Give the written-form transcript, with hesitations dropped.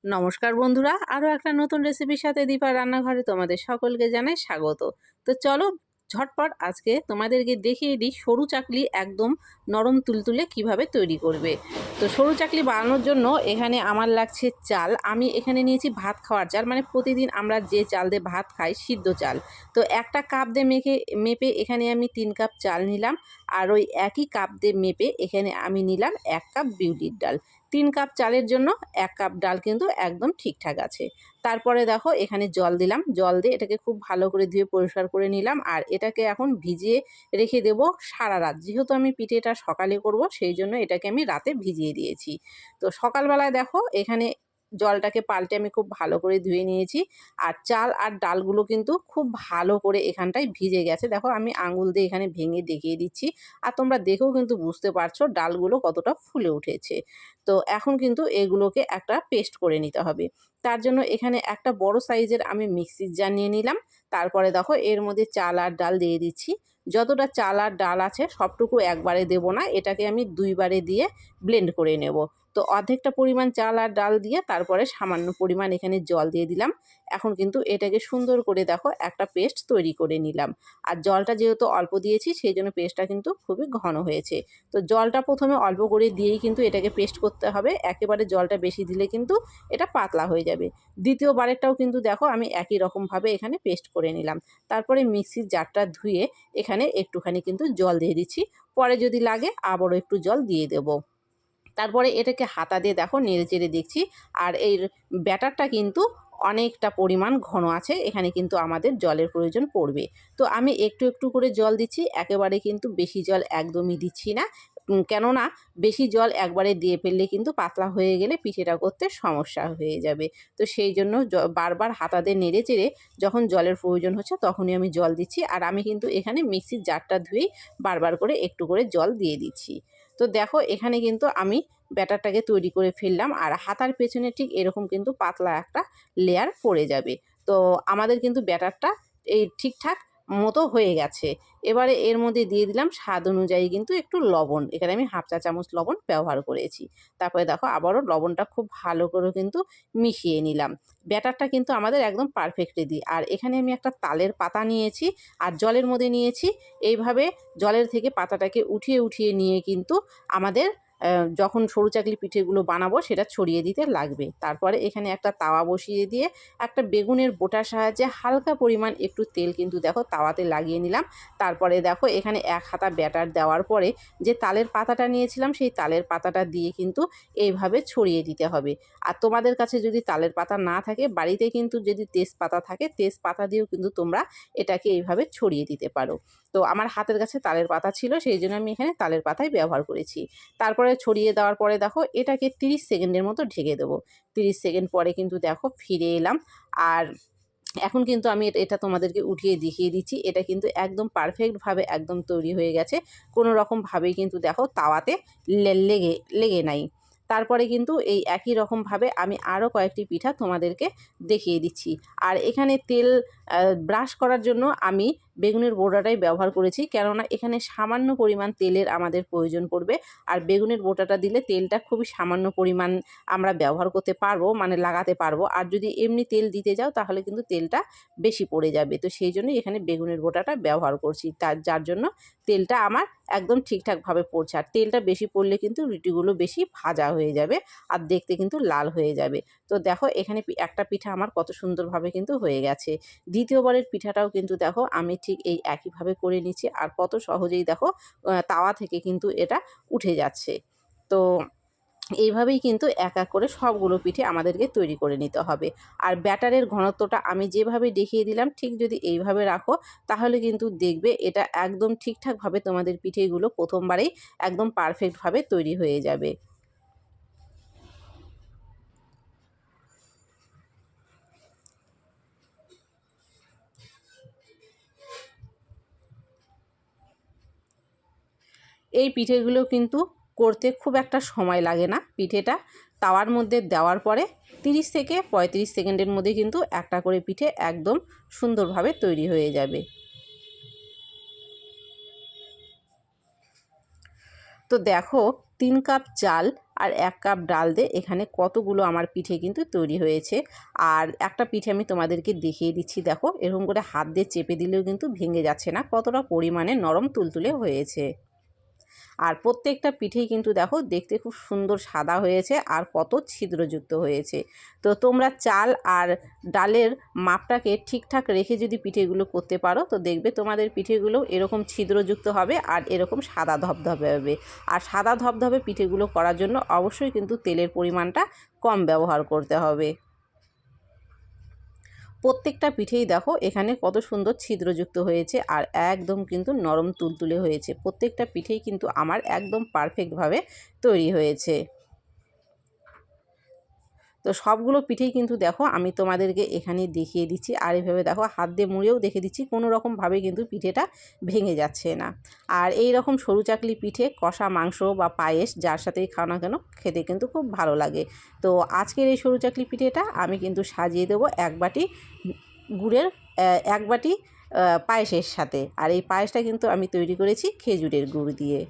নমস্কার বন্ধুরা, আরও একটা নতুন রেসিপির সাথে দীপার রান্নাঘরে তোমাদের সকলকে জানাই স্বাগত। তো চলো ঝটপট আজকে তোমাদেরকে দেখিয়ে দিই সরু চাকলি একদম নরম তুলতুলে কিভাবে তৈরি করবে। তো সরু চাকলি বানানোর জন্য এখানে আমার লাগছে চাল। আমি এখানে নিয়েছি ভাত খাওয়ার চাল, মানে প্রতিদিন আমরা যে চাল দিয়ে ভাত খাই, সিদ্ধ চাল। তো একটা কাপ দিয়ে মেপে এখানে আমি 3 কাপ চাল নিলাম। আর ওই একই কাপ দিয়ে মেপে এখানে আমি নিলাম 1 কাপ বিউলির ডাল। 3 কাপ চালের জন্য 1 কাপ ডাল কিন্তু একদম ঠিকঠাক আছে। তারপরে দেখো এখানে জল দিলাম। জল দিয়ে এটাকে খুব ভালো করে ধুয়ে পরিষ্কার করে নিলাম। আর এটাকে এখন ভিজিয়ে রেখে দেবো সারা রাত। যেহেতু আমি পিঠেটা সকালে করব, সেই জন্য এটাকে আমি রাতে ভিজিয়ে দিয়েছি। তো সকালবেলায় দেখো এখানে জলটাকে পাল্টে আমি খুব ভালো করে ধুয়ে নিয়েছি। আর চাল আর ডালগুলো কিন্তু খুব ভালো করে এখানটায় ভিজে গেছে। দেখো আমি আঙুল দিয়ে এখানে ভেঙে দেখিয়ে দিচ্ছি। আর তোমরা দেখেও কিন্তু বুঝতে পারছো ডালগুলো কতটা ফুলে উঠেছে। তো এখন কিন্তু এগুলোকে একটা পেস্ট করে নিতে হবে। তার জন্য এখানে একটা বড় সাইজের আমি মিক্সির জার নিয়ে নিলাম। তারপরে দেখো এর মধ্যে চাল আর ডাল দিয়ে দিচ্ছি। যতটা চাল আর ডাল আছে সবটুকু একবারে দেব না, এটাকে আমি 2 বারে দিয়ে ব্লেন্ড করে নেব। তো অর্ধেকটা পরিমাণ চাল আর ডাল দিয়ে তারপরে সামান্য পরিমাণ এখানে জল দিয়ে দিলাম। এখন কিন্তু এটাকে সুন্দর করে দেখো একটা পেস্ট তৈরি করে নিলাম। আর জলটা যেহেতু অল্প দিয়েছি সেই জন্য পেস্টটা কিন্তু খুবই ঘন হয়েছে। তো জলটা প্রথমে অল্প করে দিয়েই কিন্তু এটাকে পেস্ট করতে হবে। একেবারে জলটা বেশি দিলে কিন্তু এটা পাতলা হয়ে যাবে। দ্বিতীয়বারেরটাও কিন্তু দেখো আমি একই রকমভাবে এখানে পেস্ট করে নিলাম। তারপরে মিক্সির জারটা ধুয়ে এখানে একটুখানি কিন্তু জল দিয়ে দিচ্ছি। পরে যদি লাগে আবারও একটু জল দিয়ে দেবো। তারপরে এটাকে হাতা দিয়ে দেখো নেড়ে চেড়ে দেখছি। আর এই ব্যাটারটা কিন্তু অনেকটা পরিমাণ ঘন আছে, এখানে কিন্তু আমাদের জলের প্রয়োজন পড়বে। তো আমি একটু একটু করে জল দিচ্ছি, একেবারে কিন্তু বেশি জল একদমই দিচ্ছি না। কেননা বেশি জল একবারে দিয়ে ফেললে কিন্তু পাতলা হয়ে গেলে পিঠেটা করতে সমস্যা হয়ে যাবে। তো সেই জন্য বারবার হাতা দিয়ে নেড়ে চেড়ে যখন জলের প্রয়োজন হচ্ছে তখনই আমি জল দিচ্ছি। আর আমি কিন্তু এখানে মিক্সির জারটা ধুয়েই বারবার করে একটু করে জল দিয়ে দিচ্ছি। তো দেখো এখানে কিন্তু আমি ব্যাটারটাকে তৈরি করে ফেললাম। আর হাতার পেছনে ঠিক এরকম কিন্তু পাতলা একটা লেয়ার পড়ে যাবে। তো আমাদের কিন্তু ব্যাটারটা এই ঠিকঠাক মতো হয়ে গেছে। এবারে এর মধ্যে দিয়ে দিলাম স্বাদ অনুযায়ী কিন্তু একটু লবণ। এখানে আমি 1/2 চা চামচ লবণ ব্যবহার করেছি। তারপরে দেখো আবারও লবণটা খুব ভালো করে কিন্তু মিশিয়ে নিলাম। ব্যাটারটা কিন্তু আমাদের একদম পারফেক্ট রেডি। আর এখানে আমি একটা তালের পাতা নিয়েছি আর জলের মধ্যে নিয়েছি। এইভাবে জলের থেকে পাতাটাকে উঠিয়ে উঠিয়ে নিয়ে কিন্তু আমাদের যখন সরু চাকলি পিঠেগুলো বানাবো সেটা ছড়িয়ে দিতে লাগবে। তারপরে এখানে একটা তাওয়া বসিয়ে দিয়ে একটা বেগুনের বোঁটার সাহায্যে হালকা পরিমাণ একটু তেল কিন্তু দেখো তাওয়াতে লাগিয়ে নিলাম। তারপরে দেখো এখানে 1 হাতা ব্যাটার দেওয়ার পরে যে তালের পাতাটা নিয়েছিলাম সেই তালের পাতাটা দিয়ে কিন্তু এইভাবে ছড়িয়ে দিতে হবে। আর তোমাদের কাছে যদি তালের পাতা না থাকে, বাড়িতে কিন্তু যদি তেজপাতা থাকে তেজপাতা দিয়েও কিন্তু তোমরা এটাকে এইভাবে ছড়িয়ে দিতে পারো। তো আমার হাতের কাছে তালের পাতা ছিল সেই জন্য আমি এখানে তালের পাতাই ব্যবহার করেছি। তারপরে ছড়িয়ে দেওয়ার পরে দেখো এটাকে 30 সেকেন্ডের মতো ঢেকে দেবো। 30 সেকেন্ড পরে কিন্তু দেখো ফিরে এলাম। আর এখন কিন্তু আমি এটা তোমাদেরকে উঠিয়ে দেখিয়ে দিচ্ছি। এটা কিন্তু একদম পারফেক্টভাবে একদম তৈরি হয়ে গেছে। কোনো রকমভাবেই কিন্তু দেখো তাওয়াতে লেগে লেগে নাই। তারপরে কিন্তু এই একই রকমভাবে আমি আরও কয়েকটি পিঠা তোমাদেরকে দেখিয়ে দিচ্ছি। আর এখানে তেল ব্রাশ করার জন্য আমি বেগুনের বোঁটাটাই ব্যবহার করেছি, কেননা এখানে সামান্য পরিমাণ তেলের আমাদের প্রয়োজন পড়বে। আর বেগুনের বোঁটাটা দিলে তেলটা খুবই সামান্য পরিমাণ আমরা ব্যবহার করতে পারবো, মানে লাগাতে পারবো। আর যদি এমনি তেল দিতে যাও তাহলে কিন্তু তেলটা বেশি পড়ে যাবে। তো সেই জন্যই এখানে বেগুনের বোঁটাটা ব্যবহার করছি, যার জন্য তেলটা আমার একদম ঠিকঠাকভাবে পড়ছে। আর তেলটা বেশি পড়লে কিন্তু রুটিগুলো বেশি ভাজা হয়ে যাবে আর দেখতে কিন্তু লাল হয়ে যাবে। তো দেখো এখানে একটা পিঠা আমার কত সুন্দরভাবে কিন্তু হয়ে গেছে। দ্বিতীয়বারের পিঠাটাও কিন্তু দেখো আমি ঠিক এই একইভাবে করে নিচ্ছি। আর কত সহজেই দেখো তাওয়া থেকে কিন্তু এটা উঠে যাচ্ছে। তো এইভাবেই কিন্তু এক এক করে সবগুলো পিঠে আমাদেরকে তৈরি করে নিতে হবে। আর ব্যাটারের ঘনত্বটা আমি যেভাবে দেখিয়ে দিলাম ঠিক যদি এইভাবে রাখো তাহলে কিন্তু দেখবে এটা একদম ঠিকঠাকভাবে তোমাদের পিঠেগুলো প্রথমবারেই একদম পারফেক্টভাবে তৈরি হয়ে যাবে। এই পিঠেগুলো কিন্তু করতে খুব একটা সময় লাগে না। পিঠেটা তাওয়ার মধ্যে দেওয়ার পরে 30 থেকে 35 সেকেন্ডের মধ্যে কিন্তু একটা করে পিঠে একদম সুন্দরভাবে তৈরি হয়ে যাবে। তো দেখো 3 কাপ চাল আর 1 কাপ ডাল দিয়ে এখানে কতগুলো আমার পিঠে কিন্তু তৈরি হয়েছে। আর একটা পিঠে আমি তোমাদেরকে দেখিয়ে দিচ্ছি, দেখো এরকম করে হাত দিয়ে চেপে দিলেও কিন্তু ভেঙে যাচ্ছে না, কতটা পরিমাণে নরম তুলতুলে হয়েছে। আর প্রত্যেকটা পিঠেই কিন্তু দেখো দেখতে খুব সুন্দর সাদা হয়েছে আর কত ছিদ্রযুক্ত হয়েছে। তো তোমরা চাল আর ডালের মাপটাকে ঠিকঠাক রেখে যদি পিঠেগুলো করতে পারো তো দেখবে তোমাদের পিঠেগুলো এরকম ছিদ্রযুক্ত হবে আর এরকম সাদা ধবধবে হবে। আর সাদা ধবধবে পিঠেগুলো করার জন্য অবশ্যই কিন্তু তেলের পরিমাণটা কম ব্যবহার করতে হবে। প্রত্যেকটা পিঠেই দেখো এখানে কত সুন্দর ছিদ্রযুক্ত হয়েছে আর একদম কিন্তু নরম তুলতুলে হয়েছে। প্রত্যেকটা পিঠেই কিন্তু আমার একদম পারফেক্টভাবে তৈরি হয়েছে। তো সবগুলো পিঠেই কিন্তু দেখো আমি তোমাদেরকে এখানে দেখিয়ে দিচ্ছি, আর এভাবে দেখো হাত দিয়ে মুড়েও দেখে দিচ্ছি, কোনো রকমভাবে কিন্তু পিঠেটা ভেঙে যাচ্ছে না। আর এই রকম সরু চাকলি পিঠে কষা মাংস বা পায়েস যার সাথেই খাও না কেন খেতে কিন্তু খুব ভালো লাগে। তো আজকের এই সরু চাকলি পিঠেটা আমি কিন্তু সাজিয়ে দেবো 1 বাটি গুড়ের 1 বাটি পায়েসের সাথে। আর এই পায়েসটা কিন্তু আমি তৈরি করেছি খেজুরের গুড় দিয়ে।